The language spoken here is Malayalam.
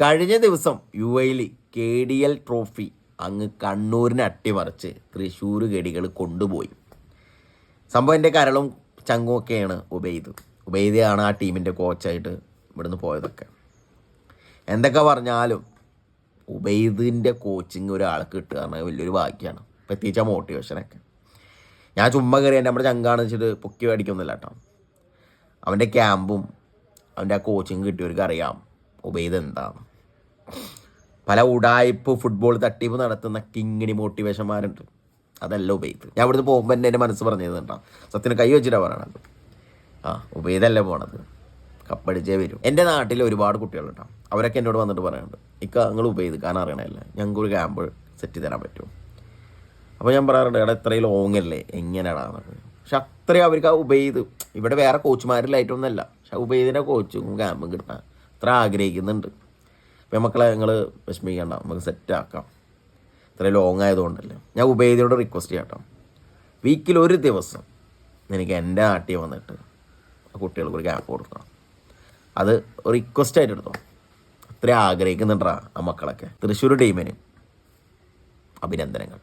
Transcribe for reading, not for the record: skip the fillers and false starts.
കഴിഞ്ഞ ദിവസം UAE KDL ട്രോഫി അങ്ങ് കണ്ണൂരിനെ അട്ടിമറിച്ച് തൃശ്ശൂർ ഗഡികൾ കൊണ്ടുപോയി. സംഭവം എൻ്റെ കരളും ചങ്കും ഒക്കെയാണ് ഉബൈദാണ് ആ ടീമിൻ്റെ കോച്ചായിട്ട് ഇവിടുന്ന് പോയതൊക്കെ. എന്തൊക്കെ പറഞ്ഞാലും ഉബൈദിൻ്റെ കോച്ചിങ് ഒരാൾക്ക് കിട്ടുക പറഞ്ഞാൽ വലിയൊരു ഭാഗ്യമാണ്, പ്രത്യേകിച്ച് ആ മോട്ടിവേഷനൊക്കെ. ഞാൻ ചുമ്മാ കയറി നമ്മുടെ ചങ്കാണെന്ന് വെച്ചിട്ട് പൊക്കി മേടിക്കൊന്നുമില്ല കേട്ടോ. അവൻ്റെ ക്യാമ്പും അവൻ്റെ ആ കോച്ചിങ് കിട്ടിയവർക്ക് അറിയാം ഉബൈദ് എന്താണ്. പല ഉടായ്പ് ഫുട്ബോൾ തട്ടിപ്പ് നടത്തുന്ന കിങ്ങിണി മോട്ടിവേഷന്മാരുണ്ട്, അതല്ല ഉബൈദ്. ഞാൻ ഇവിടുന്ന് പോകുമ്പോൾ എൻ്റെ മനസ്സ് പറഞ്ഞത് കേട്ടോ, സത്യത്തിന് കൈ വെച്ചിട്ടാണ് പറയണത്. ഉബൈദല്ല പോണത്, കപ്പടിച്ചേ വരും. എൻ്റെ നാട്ടിൽ ഒരുപാട് കുട്ടികളുണ്ടോ, അവരൊക്കെ എന്നോട് വന്നിട്ട് പറയുന്നുണ്ട്, നിങ്ങൾ ഉബൈദ് കാരണം അറിയണമല്ലേ, ഞങ്ങൾക്കൊരു ക്യാമ്പ് സെറ്റ് തരാൻ പറ്റുമോ. അപ്പോൾ ഞാൻ പറയാറുണ്ട്, എടാ ഇത്രയും ലോങ് അല്ലേ, എങ്ങനെയാടാ. പക്ഷെ അത്രയും അവർക്ക് ആ ഉബൈദ്, ഇവിടെ വേറെ കോച്ചുമാരിലായിട്ടൊന്നുമല്ല, പക്ഷെ ഉബൈദിൻ്റെ കോച്ചും ക്യാമ്പും കിട്ടാൻ അത്ര ആഗ്രഹിക്കുന്നുണ്ട്. അപ്പം മക്കളെ നിങ്ങൾ വിഷമിക്കേണ്ട, നമുക്ക് സെറ്റാക്കാം. ഇത്രയും ലോങ് ആയതുകൊണ്ടല്ലേ. ഞാൻ ഉബൈദിയോട് റിക്വസ്റ്റ് ചെയ്യാം, വീക്കിൽ ഒരു ദിവസം എനിക്ക് എൻ്റെ നാട്ടിൽ വന്നിട്ട് കുട്ടികൾക്ക് ഒരു ക്യാമ്പ് കൊടുക്കണം. അത് റിക്വസ്റ്റായിട്ട് എടുത്തോ, അത്രയും ആഗ്രഹിക്കുന്നുണ്ടാ ആ മക്കളൊക്കെ. തൃശ്ശൂർ ടീമിന് അഭിനന്ദനങ്ങൾ.